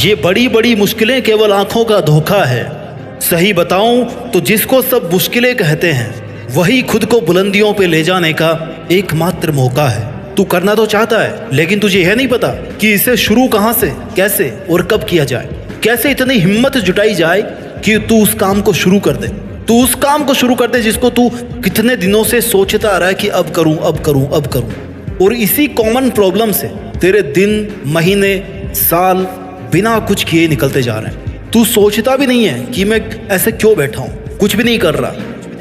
ये बड़ी बड़ी मुश्किलें केवल आंखों का धोखा है। सही बताऊं तो जिसको सब मुश्किलें कहते हैं वही खुद को बुलंदियों पे ले जाने का एकमात्र मौका है। तू करना तो चाहता है, लेकिन तुझे यह नहीं पता कि इसे शुरू कहां से, कैसे और कब किया जाए। कैसे इतनी हिम्मत जुटाई जाए कि तू उस काम को शुरू कर दे। तू उस काम को शुरू कर दे जिसको तू कितने दिनों से सोचता आ रहा है कि अब करूं, अब करूं, अब करूं। और इसी कॉमन प्रॉब्लम से तेरे दिन, महीने, साल बिना कुछ किए निकलते जा रहे हैं। तू सोचता भी नहीं है कि मैं ऐसे क्यों बैठा हूं, कुछ भी नहीं कर रहा,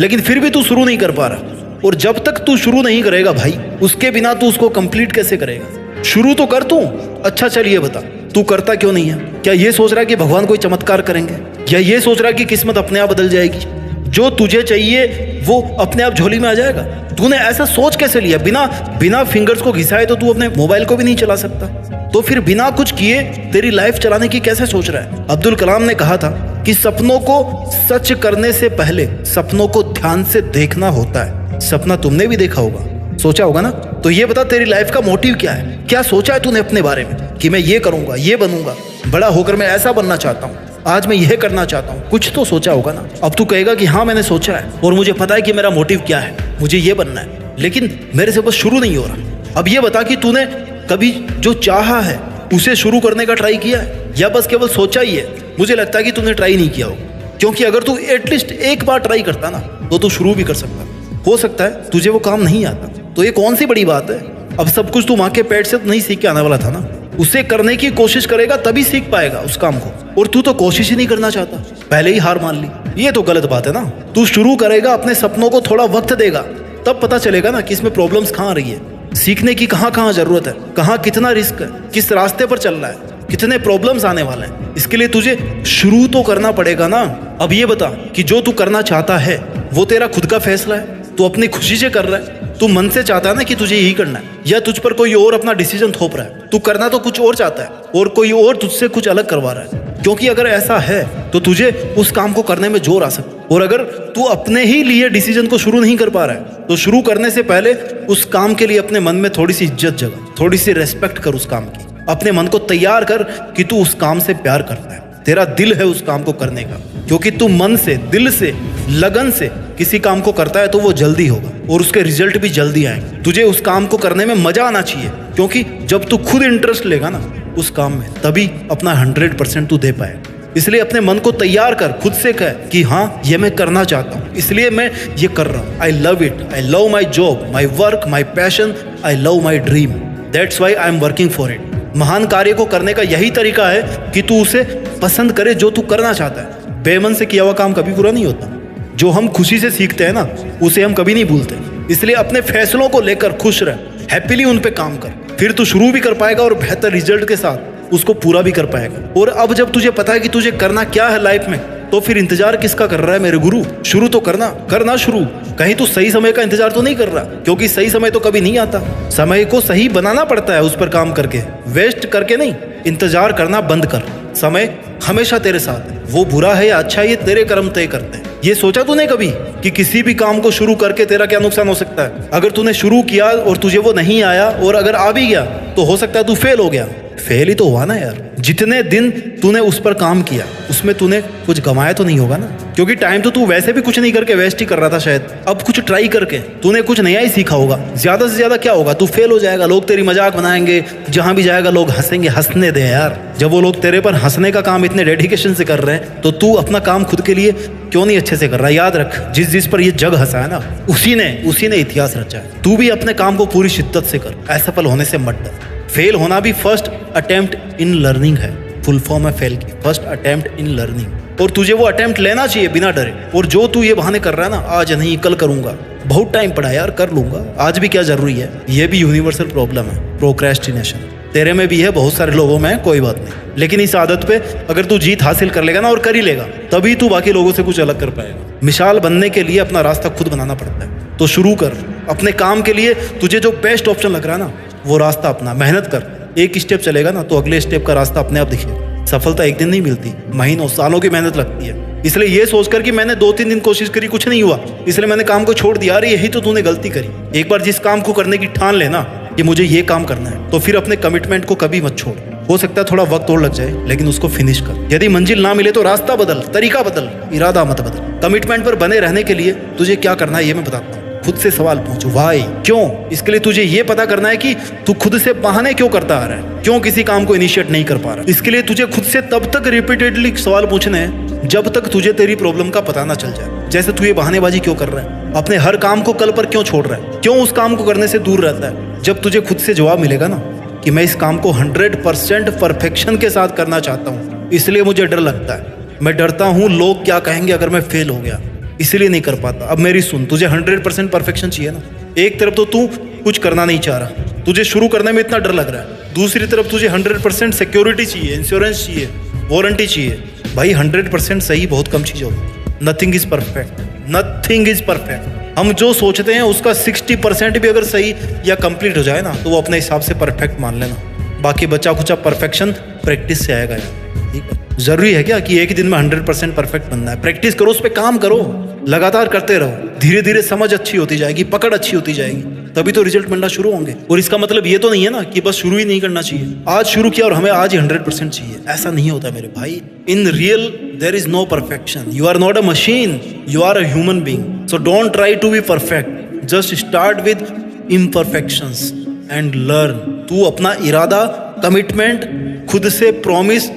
लेकिन फिर भी तू शुरू नहीं कर पा रहा। और जब तक तू शुरू नहीं करेगा भाई, उसके बिना तू उसको कंप्लीट कैसे करेगा। शुरू तो कर तू। अच्छा चल ये बता, तू करता क्यों नहीं है? क्या ये सोच रहा है कि भगवान कोई चमत्कार करेंगे, या ये सोच रहा है कि किस्मत अपने आप बदल जाएगी, जो तुझे चाहिए वो अपने आप झोली में आ जाएगा? तूने ऐसा सोच कैसे लिया? बिना फिंगर्स को घिसाए तो तू अपने मोबाइल को भी नहीं चला सकता, तो फिर बिना कुछ किए तेरी लाइफ चलाने की कैसे सोच रहा है? अब्दुल कलाम ने कहा था कि सपनों को सच करने से पहले सपनों को ध्यान से देखना होता है। सपना तुमने भी देखा होगा, सोचा होगा ना? तो ये बता, तेरी लाइफ का मोटिव क्या है? क्या सोचा है तूने अपने बारे में कि मैं ये करूंगा, ये बनूंगा, बड़ा होकर मैं ऐसा बनना चाहता हूँ, आज मैं यह करना चाहता हूँ? कुछ तो सोचा होगा ना। अब तू कहेगा कि हाँ मैंने सोचा है और मुझे पता है कि मेरा मोटिव क्या है, मुझे ये बनना है, लेकिन मेरे से बस शुरू नहीं हो रहा। अब ये बता कि तूने कभी जो चाहा है उसे शुरू करने का ट्राई किया है, या बस केवल सोचा ही है? मुझे लगता है कि तूने ट्राई नहीं किया होगा, क्योंकि अगर तू एटलीस्ट एक बार ट्राई करता ना तो तू शुरू भी कर सकता। हो सकता है तुझे वो काम नहीं आता, तो ये कौन सी बड़ी बात है? अब सब कुछ तू माँ के पेट से तो नहीं सीख के आने वाला था ना। उसे करने की कोशिश करेगा तभी सीख पाएगा उस काम को, और तू तो कोशिश ही नहीं करना चाहता, पहले ही हार मान ली। ये तो गलत बात है ना। तू शुरू करेगा, अपने सपनों को थोड़ा वक्त देगा, तब पता चलेगा ना कि इसमें प्रॉब्लम्स कहाँ आ रही है, सीखने की कहाँ कहाँ जरूरत है, कहाँ कितना रिस्क है, किस रास्ते पर चल रहा है, कितने प्रॉब्लम्स आने वाले हैं। इसके लिए तुझे शुरू तो करना पड़ेगा ना। अब ये बता कि जो तू करना चाहता है वो तेरा खुद का फैसला है, तू अपनी खुशी से कर रहा है, तू मन से चाहता है ना कि तुझे यही करना है, या तुझ पर कोई और अपना डिसीजन थोप रहा है? तू करना तो कुछ और चाहता है और कोई और तुझसे कुछ अलग करवा रहा है। क्योंकि अगर ऐसा है तो तुझे उस काम को करने में जोर आ सकता है। और अगर तू अपने ही लिए डिसीजन को शुरू नहीं कर पा रहा है तो शुरू करने से पहले उस काम के लिए अपने मन में थोड़ी सी इज्जत जगा, थोड़ी सी रेस्पेक्ट कर उस काम की। अपने मन को तैयार कर कि तू उस काम से प्यार करता है, तेरा दिल है उस काम को करने का। क्योंकि तू मन से, दिल से, लगन से किसी काम को करता है तो वो जल्दी होगा और उसके रिजल्ट भी जल्दी आएंगे। तुझे उस काम को करने में मजा आना चाहिए, क्योंकि जब तू खुद इंटरेस्ट लेगा ना उस काम में, तभी अपना 100% तू दे पाएगा। इसलिए अपने मन को तैयार कर, खुद से कह कि हाँ ये मैं करना चाहता हूँ, इसलिए मैं ये कर रहा हूँ। I love it, I love my job, my work, my passion, I love my dream, that's why I am working for it. महान कार्य को करने का यही तरीका है कि तू उसे पसंद करे जो तू करना चाहता है। बेमन से किया हुआ काम कभी पूरा नहीं होता। जो हम खुशी से सीखते हैं ना उसे हम कभी नहीं भूलते। इसलिए अपने फैसलों को लेकर खुश रह, हैप्पीली उन पे काम कर, फिर तू शुरू भी कर पाएगा और बेहतर रिजल्ट के साथ उसको पूरा भी कर पाएगा। और अब जब तुझे पता है कि तुझे करना क्या है लाइफ में, तो फिर इंतजार किसका कर रहा है मेरे गुरु? शुरू तो करना शुरू। कहीं तू सही समय का इंतजार तो नहीं कर रहा, क्योंकि सही समय तो कभी नहीं आता। समय को सही बनाना पड़ता है, उस पर काम करके, वेस्ट करके नहीं। इंतजार करना बंद कर, समय हमेशा तेरे साथ है। वो बुरा है या अच्छा, ये तेरे कर्म तय करते हैं। ये सोचा तूने कभी कि किसी भी काम को शुरू करके तेरा क्या नुकसान हो सकता है? अगर तूने शुरू किया और तुझे वो नहीं आया, और अगर आ भी गया तो हो सकता है तू फेल हो गया। फेल ही तो हुआ ना यार। जितने दिन तूने उस पर काम किया उसमें तूने कुछ गंवाया तो नहीं होगा ना, क्योंकि टाइम तो तू वैसे भी कुछ नहीं करके वेस्ट ही कर रहा था शायद। अब कुछ ट्राई करके तूने कुछ नया ही सीखा होगा। ज्यादा से ज्यादा क्या होगा, तू फेल हो जाएगा, लोग तेरी मजाक बनाएंगे, जहां भी जाएगा लोग हंसेंगे। हंसने दे यार, जब वो लोग तेरे पर हंसने का काम इतने डेडिकेशन से कर रहे हैं तो तू अपना काम खुद के लिए क्यों नहीं अच्छे से कर रहा है? याद रख, जिस पर ये जग हंसा है ना, उसी ने इतिहास रचा है। तू भी अपने काम को पूरी शिद्दत से कर, असफल होने से मत डर। फेल होना भी फर्स्ट अटेम्प्ट इन लर्निंग है। फुल फॉर्म है फेल की, फर्स्ट अटेम्प्ट इन लर्निंग। और तुझे वो अटेम्प्ट लेना चाहिए बिना डरे। और जो तू ये बहाने कर रहा है ना, आज नहीं कल करूंगा, बहुत टाइम पड़ा यार, कर लूंगा, आज भी क्या जरूरी है? ये भी यूनिवर्सल प्रॉब्लम है, प्रोक्रेस्टिनेशन। तेरे में भी है, बहुत सारे लोगों में है, कोई बात नहीं। लेकिन इस आदत पे अगर तू जीत हासिल कर लेगा ना, और कर ही लेगा, तभी तू बाकी लोगों से कुछ अलग कर पाएगा। मिसाल बनने के लिए अपना रास्ता खुद बनाना पड़ता है। तो शुरू कर अपने काम के लिए। तुझे जो बेस्ट ऑप्शन लग रहा है ना, वो रास्ता अपना, मेहनत कर। एक स्टेप चलेगा ना तो अगले स्टेप का रास्ता अपने आप दिखेगा। सफलता एक दिन नहीं मिलती, महीनों सालों की मेहनत लगती है। इसलिए ये सोचकर कि मैंने 2-3 दिन कोशिश करी, कुछ नहीं हुआ, इसलिए मैंने काम को छोड़ दिया, अरे यही तो तूने गलती करी। एक बार जिस काम को करने की ठान लेना कि मुझे ये काम करना है, तो फिर अपने कमिटमेंट को कभी मत छोड़। हो सकता है थोड़ा वक्त और लग जाए, लेकिन उसको फिनिश कर। यदि मंजिल ना मिले तो रास्ता बदल, तरीका बदल, इरादा मत बदल। कमिटमेंट पर बने रहने के लिए तुझे क्या करना है ये मैं बताता हूँ। खुद से सवाल पूछ, वाई, क्यों। इसके लिए तुझे ये पता करना है कि तू खुद से बहाने क्यों करता आ रहा है, क्यों किसी काम को इनिशिएट नहीं कर पा रहा। इसके लिए तुझे खुद से तब तक रिपीटेडली सवाल पूछने हैं जब तक तुझे तेरी प्रॉब्लम का पता ना चल जाए। जैसे तू ये बहानेबाजी क्यों कर रहा है, अपने हर काम को कल पर क्यों छोड़ रहा है, क्यों उस काम को करने से दूर रहता है। जब तुझे खुद से जवाब मिलेगा ना कि मैं इस काम को 100% परफेक्शन के साथ करना चाहता हूँ, इसलिए मुझे डर लगता है, मैं डरता हूँ लोग क्या कहेंगे अगर मैं फेल हो गया, इसलिए नहीं कर पाता। अब मेरी सुन, तुझे 100% परफेक्शन चाहिए ना। एक तरफ तो तू कुछ करना नहीं चाह रहा, तुझे शुरू करने में इतना डर लग रहा है। दूसरी तरफ तुझे 100% सिक्योरिटी चाहिए, इंश्योरेंस चाहिए, वारंटी चाहिए। भाई 100% सही बहुत कम चीज़ होगी। Nothing is perfect, nothing is perfect. हम जो सोचते हैं उसका 60% भी अगर सही या कंप्लीट हो जाए ना तो वो अपने हिसाब से परफेक्ट मान लेना। बाकी बचा खुचा परफेक्शन प्रैक्टिस से आएगा यार, ठीक है। जरूरी है क्या कि एक ही दिन में 100% परफेक्ट बनना है। प्रैक्टिस करो, उस पर काम करो, लगातार करते रहो। धीरे धीरे समझ अच्छी होती जाएगी, पकड़ अच्छी होती जाएगी, तभी तो रिजल्ट मिलना शुरू होंगे। और इसका मतलब ये तो नहीं है ना कि बस शुरू ही नहीं करना चाहिए, आज शुरू किया और हमें आज ही 100% चाहिए, ऐसा नहीं होता मेरे भाई। In real there is no perfection. You are not a machine, you are a human being. So don't try to be perfect, just start with imperfections and learn. तू अपना इरादा, कमिटमेंट, खुद से प्रॉमिस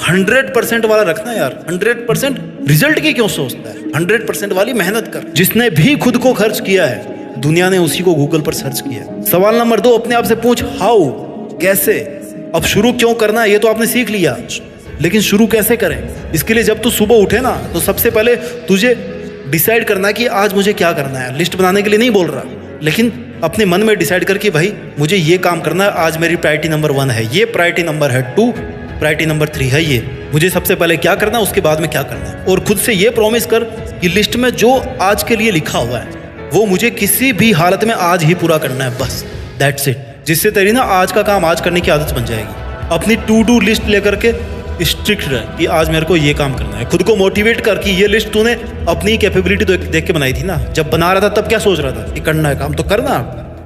100% वाला रखना यार। 100% रिजल्ट की क्यों सोचता है, 100% वाली मेहनत कर। जिसने भी खुद को खर्च किया है दुनिया ने उसी को गूगल पर सर्च किया है। सवाल नंबर 2 अपने आप से पूछ, हाउ, कैसे। अब शुरू क्यों करना है ये तो आपने सीख लिया, लेकिन शुरू कैसे करें। इसके लिए जब तू सुबह उठे ना तो सबसे पहले तुझे डिसाइड करना है कि आज मुझे क्या करना है। लिस्ट बनाने के लिए नहीं बोल रहा, लेकिन अपने मन में डिसाइड करके भाई मुझे ये काम करना है, आज मेरी प्रायोरिटी नंबर 1 है ये, प्रायोरिटी नंबर है 2, प्रायोरिटी नंबर 3 है ये। मुझे सबसे पहले क्या करना है, उसके बाद में क्या करना है। और खुद से ये प्रॉमिस कर कि लिस्ट में जो आज के लिए लिखा हुआ है वो मुझे किसी भी हालत में आज ही पूरा करना है, बस दैट्स इट। जिससे तेरी ना आज का काम आज करने की आदत बन जाएगी। अपनी टू डू लिस्ट लेकर के स्ट्रिक्ट रह कि आज मेरे को ये काम करना है। खुद को मोटिवेट कर कि ये लिस्ट तूने अपनी कैपेबिलिटी देख के बनाई थी ना। जब बना रहा था तब क्या सोच रहा था कि करना है काम तो करना,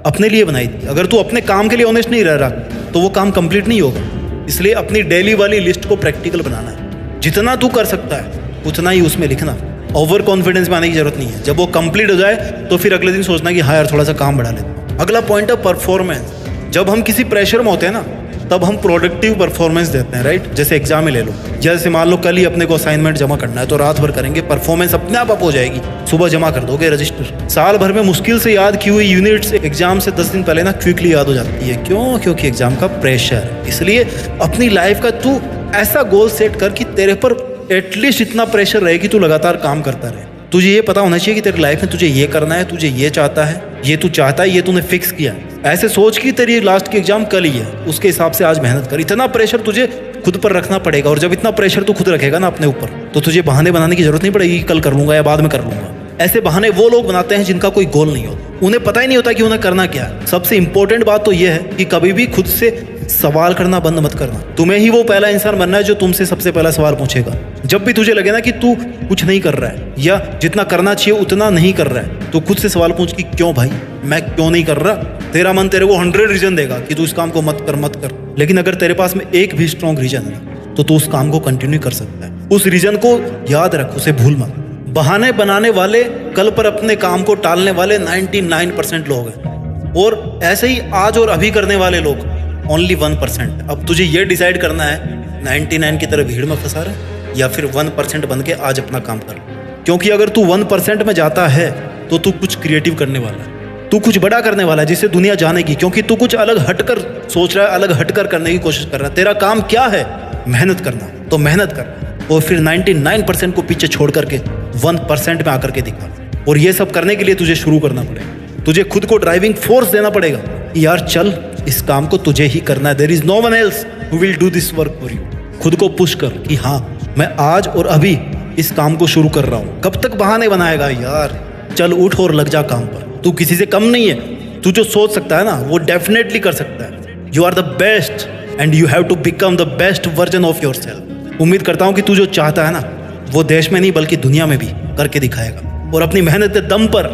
अपने लिए बनाई थी। अगर तू अपने काम के लिए ऑनेस्ट नहीं रह रहा तो वो काम कंप्लीट नहीं होगा। इसलिए अपनी डेली वाली लिस्ट को प्रैक्टिकल बनाना है। जितना तू कर सकता है उतना ही उसमें लिखना। ओवर कॉन्फिडेंस में आने की जरूरत नहीं है। जब वो कंप्लीट हो जाए तो फिर अगले दिन सोचना कि हाँ यार थोड़ा सा काम बढ़ा लेता हूं। अगला पॉइंट है परफॉर्मेंस। जब हम किसी प्रेशर में होते हैं ना तब हम प्रोडक्टिव परफॉर्मेंस देते हैं, राइट। जैसे एग्जाम ही ले लो, जैसे मान लो कल ही अपने को असाइनमेंट जमा करना है तो रात भर करेंगे, परफॉर्मेंस अपने आप हो जाएगी, सुबह जमा कर दोगे रजिस्टर। साल भर में मुश्किल से याद की हुई यूनिट्स एग्जाम से 10 दिन पहले ना क्विकली याद हो जाती है। क्यों? क्योंकि एग्जाम का प्रेशर। इसलिए अपनी लाइफ का तू ऐसा गोल सेट कर कि तेरे पर एटलीस्ट इतना प्रेशर रहे कि तू लगातार काम करता रहे। तुझे ये पता होना चाहिए कि तेरी लाइफ में तुझे ये करना है, तुझे ये चाहता है, ये तू चाहता है, ये तूने फिक्स किया। ऐसे सोच कि तेरी लास्ट की एग्जाम कल ही है, उसके हिसाब से आज मेहनत कर। इतना प्रेशर तुझे खुद पर रखना पड़ेगा। और जब इतना प्रेशर तू खुद रखेगा ना अपने ऊपर तो तुझे बहाने बनाने की जरूरत नहीं पड़ेगी कि कल कर लूंगा या बाद में कर लूंगा। ऐसे बहाने वो लोग बनाते हैं जिनका कोई गोल नहीं होता, उन्हें पता ही नहीं होता कि उन्हें करना क्या है। सबसे इंपॉर्टेंट बात तो यह है कि कभी भी खुद से सवाल करना बंद मत करना। तुम्हें ही वो पहला इंसान बनना है जो तुमसे सबसे पहला सवाल पूछेगा। जब भी तुझे लगे ना कि तू कुछ नहीं कर रहा है या जितना करना चाहिए उतना नहीं कर रहा है तो खुद से सवाल पूछ कि क्यों भाई, मैं क्यों नहीं कर रहा। तेरा मन तेरे को 100 रीजन देगा कि तू इस काम को मत कर। लेकिन अगर तेरे पास में एक भी स्ट्रॉन्ग रीजन है तो तू उस काम को कंटिन्यू कर सकता है। उस रीजन को याद रख, उसे भूल मत। बहाने बनाने वाले, कल पर अपने काम को टालने वाले 99% लोग हैं, और ऐसे ही आज और अभी करने वाले लोग ओनली 1%। अब तुझे ये डिसाइड करना है 99 की तरह भीड़ में फंसा रहे या फिर 1% बन के आज अपना काम कर। क्योंकि अगर तू 1% में जाता है तो तू कुछ क्रिएटिव करने वाला है, तू कुछ बड़ा करने वाला है जिससे दुनिया जानेगी। क्योंकि तू कुछ अलग हटकर सोच रहा है, अलग हटकर करने की कोशिश कर रहा है। तेरा काम क्या है? मेहनत करना, तो मेहनत कर और फिर 99% को पीछे छोड़ करके 1% में आकर के दिखा। और ये सब करने के लिए तुझे शुरू करना पड़ेगा। तुझे खुद को ड्राइविंग फोर्स देना पड़ेगा कि यार चल, इस काम को तुझे ही करना है। There is no one else who will do this work for you. खुद को पुश कर कि हाँ, मैं आज और अभी इस काम को शुरू कर रहा हूँ। कब तक बहाने बनाएगा यार? चल उठ और लग जा काम पर। तू किसी से कम नहीं है। तू जो सोच सकता है ना वो डेफिनेटली कर सकता है। You are the best and you have to become the best version of your self. उम्मीद करता हूँ कि तू जो चाहता है ना वो देश में नहीं बल्कि दुनिया में भी करके दिखाएगा, और अपनी मेहनत के दम पर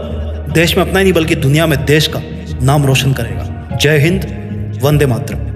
देश में अपना ही नहीं बल्कि दुनिया में देश का नाम रोशन करेगा। जय हिंद, वंदे मातरम।